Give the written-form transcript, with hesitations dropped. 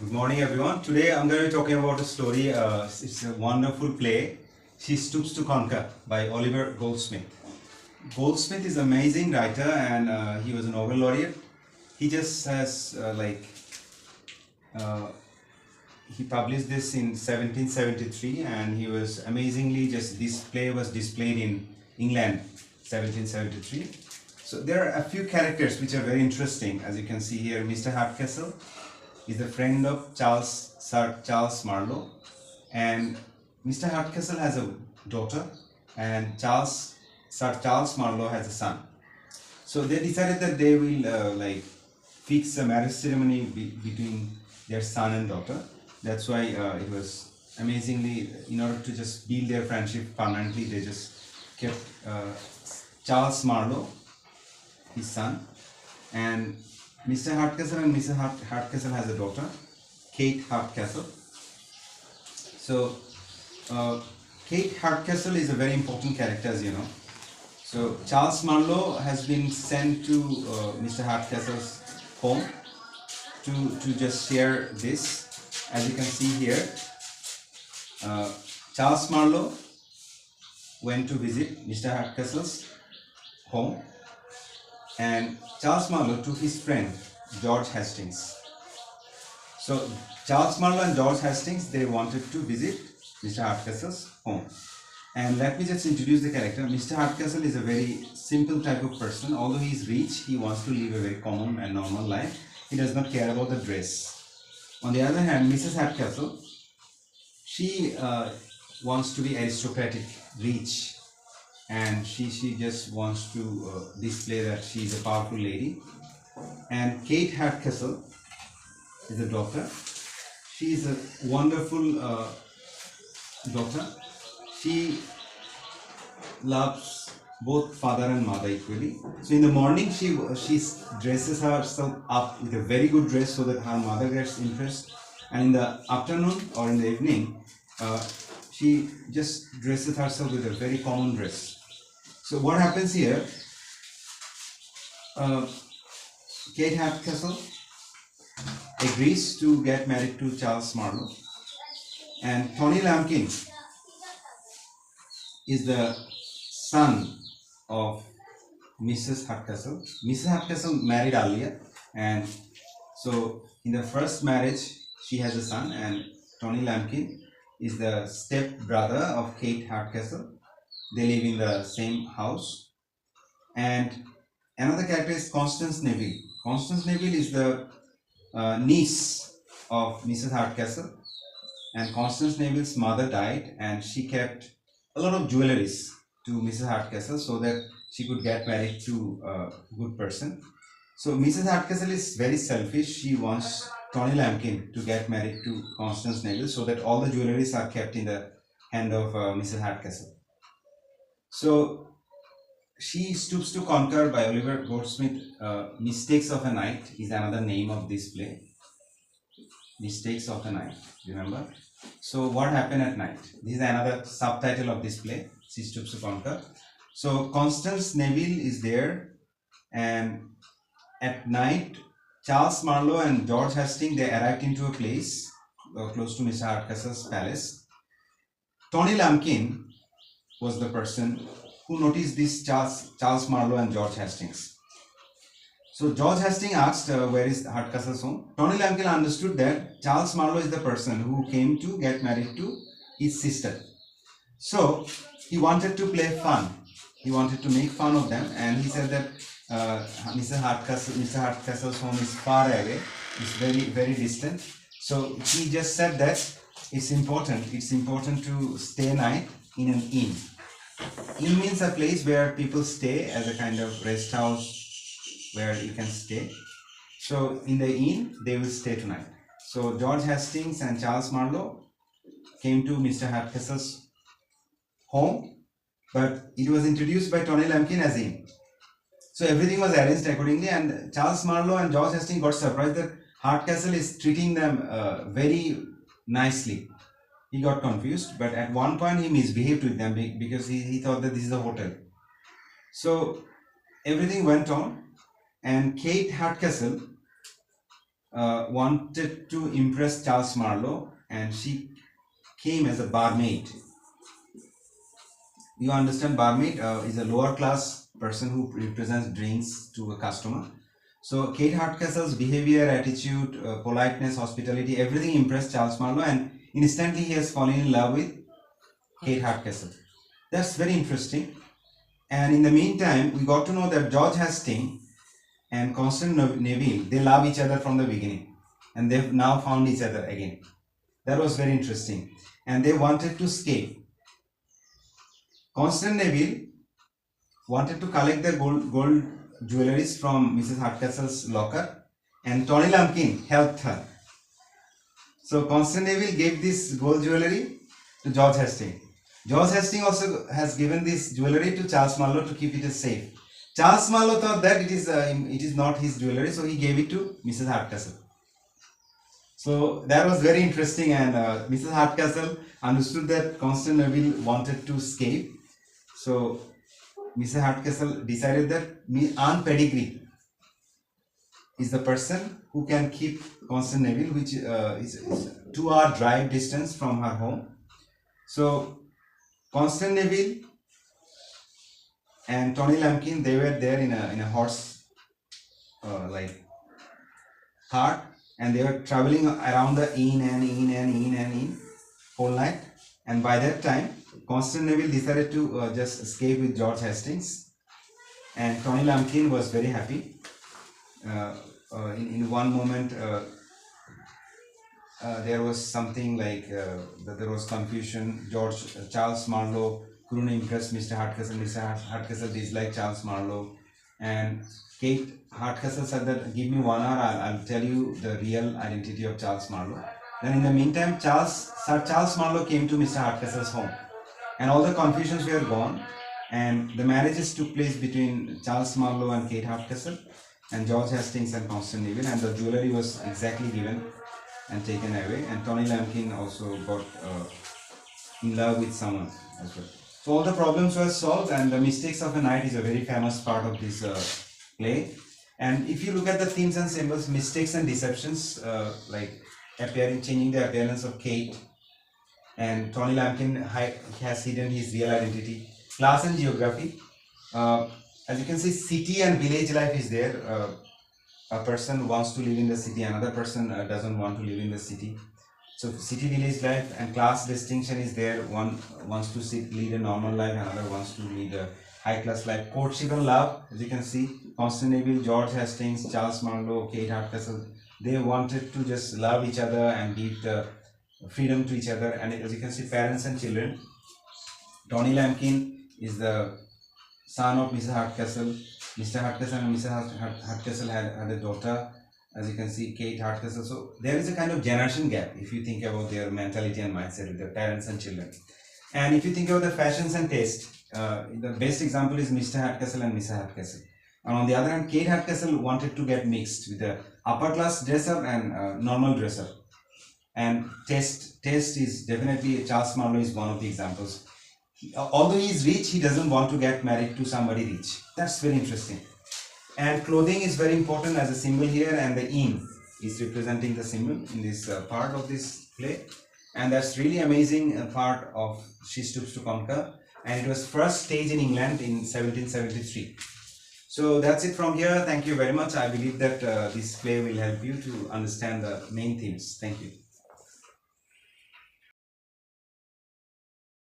Good morning, everyone. Today I'm going to be talking about a story. It's a wonderful play, She Stoops to Conquer by Oliver Goldsmith. Goldsmith is an amazing writer and he was a Nobel laureate. He just has uh, he published this in 1773 and he was amazingly this play was displayed in England 1773. So there are a few characters which are very interesting. As you can see here, Mr. Hardcastle is a friend of Sir Charles Marlow, and Mr. Hardcastle has a daughter, and Sir Charles Marlow has a son. So they decided that they will fix a marriage ceremony between their son and daughter. That's why it was amazingly, in order to just build their friendship permanently, they just kept Charles Marlow, his son, and Mr. Hardcastle and Mrs. Hardcastle has a daughter, Kate Hardcastle. So, Kate Hardcastle is a very important character, as you know. So, Charles Marlow has been sent to Mr. Hardcastle's home to just share this. As you can see here, Charles Marlow went to visit Mr. Hardcastle's home, and Charles Marlow took his friend George Hastings. So Charles Marlow and George Hastings, they wanted to visit Mr. Hardcastle's home. And let me just introduce the character. Mr. Hardcastle is a very simple type of person. Although he is rich, he wants to live a very common and normal life. He does not care about the dress. On the other hand, Mrs. Hardcastle, she wants to be aristocratic, rich, and she just wants to display that she is a powerful lady. And Kate Hardcastle is a daughter. She is a wonderful daughter. She loves both father and mother equally. So in the morning she dresses herself up with a very good dress so that her mother gets interest, and in the afternoon or in the evening she just dresses herself with a very common dress. So what happens here, Kate Hardcastle agrees to get married to Charles Marlow, and Tony Lumpkin is the son of Mrs. Hardcastle. Mrs. Hardcastle married earlier, and so in the first marriage she has a son, and Tony Lumpkin is the step brother of Kate Hardcastle. They live in the same house. And another character is Constance Neville. Constance Neville is the niece of Mrs. Hardcastle, and Constance Neville's mother died, and she kept a lot of jewelries to Mrs. Hardcastle so that she could get married to a good person. So Mrs. Hardcastle is very selfish. She wants Tony Lumpkin to get married to Constance Neville so that all the jewelries are kept in the hand of Mrs. Hardcastle. So She Stoops to Conquer by Oliver Goldsmith. Mistakes of a Night is another name of this play. Mistakes of a Night, remember? So what happened at night? This is another subtitle of this play, She Stoops to Conquer. So Constance Neville is there, and at night Charles Marlow and George Hastings, they arrived into a place close to Mr. Hardcastle's palace. Tony Lumpkin was the person who noticed this Charles Marlow and George Hastings. So George Hastings asked, where is Hardcastle's home? Tony Lumpkin understood that Charles Marlow is the person who came to get married to his sister. So he wanted to play fun. He wanted to make fun of them, and he said that Mr. Hardcastle's home is far away. It's very, very distant. So he just said that it's important to stay night in an inn. Inn means a place where people stay as a kind of rest house where you can stay. So in the inn, they will stay tonight. So George Hastings and Charles Marlow came to Mr. Hardcastle's home, but it was introduced by Tony Lumpkin as inn. So everything was arranged accordingly, and Charles Marlow and George Hastings got surprised that Hardcastle is treating them very nicely. He got confused, but at one point he misbehaved with them because he thought that this is a hotel. So everything went on, and Kate Hardcastle wanted to impress Charles Marlow, and she came as a barmaid. You understand, barmaid is a lower class person who represents drinks to a customer. So Kate Hardcastle's behavior, attitude, politeness, hospitality, everything impressed Charles Marlow, and instantly he has fallen in love with Kate Hardcastle. That's very interesting. And in the meantime, we got to know that George Hastings and Constance Neville, they love each other from the beginning, and they've now found each other again. That was very interesting. And they wanted to escape. Constance Neville wanted to collect the gold jewelries from Mrs. Hardcastle's locker, and Tony Lumpkin helped her. So Constance Neville gave this gold jewelry to George Hastings. George Hastings also has given this jewelry to Charles Marlow to keep it as safe. Charles Marlow thought that it is not his jewelry, so he gave it to Mrs. Hardcastle. So that was very interesting, and Mrs. Hardcastle understood that Constance Neville wanted to escape. So Mrs. Hardcastle decided that Aunt Pedigree is the person who can keep Constance Neville, which is a 2-hour drive distance from her home. So Constance Neville and Tony Lumpkin, they were there in a horse like cart, and they were traveling around the inn whole night. And by that time, Constance Neville decided to just escape with George Hastings, and Tony Lumpkin was very happy. In one moment, there was something like that there was confusion. Charles Marlow couldn't impress Mr. Hardcastle. Mr. Hardcastle disliked Charles Marlow, and Kate Hardcastle said that give me 1 hour, I'll tell you the real identity of Charles Marlow. Then in the meantime, Sir Charles Marlow came to Mr. Hardcastle's home, and all the confusions were gone, and the marriages took place between Charles Marlow and Kate Hardcastle, and George Hastings and Constance Neville, and the jewelry was exactly given and taken away, and Tony Lumpkin also got in love with someone as well. So all the problems were solved, and the mistakes of a night is a very famous part of this play. And if you look at the themes and symbols, mistakes and deceptions, like changing the appearance of Kate, and Tony Lumpkin has hidden his real identity. Class and geography, as you can see, city and village life is there. A person wants to live in the city, another person doesn't want to live in the city. So city village life and class distinction is there. One wants to lead a normal life, another wants to lead a high class life. Courtship and love, as you can see, Constance Neville, George Hastings, Charles Marlow, Kate Hardcastle, they wanted to just love each other and give the freedom to each other. And as you can see, parents and children. Tony Lumpkin is the son of Mrs. Hardcastle. Mr. Hardcastle and Mrs. Hardcastle had a daughter, as you can see, Kate Hardcastle. So there is a kind of generation gap if you think about their mentality and mindset with their parents and children. And if you think about the fashions and taste, the best example is Mr. Hardcastle and Mrs. Hardcastle. And on the other hand, Kate Hardcastle wanted to get mixed with the upper class dresser and normal dresser. And taste is definitely, Charles Marlow is one of the examples. Although he is rich, he doesn't want to get married to somebody rich. That's very interesting. And clothing is very important as a symbol here, and the inn is representing the symbol in this part of this play. And that's really amazing part of She Stoops to Conquer, and it was first staged in England in 1773. So that's it from here. Thank you very much. I believe that this play will help you to understand the main themes. Thank you.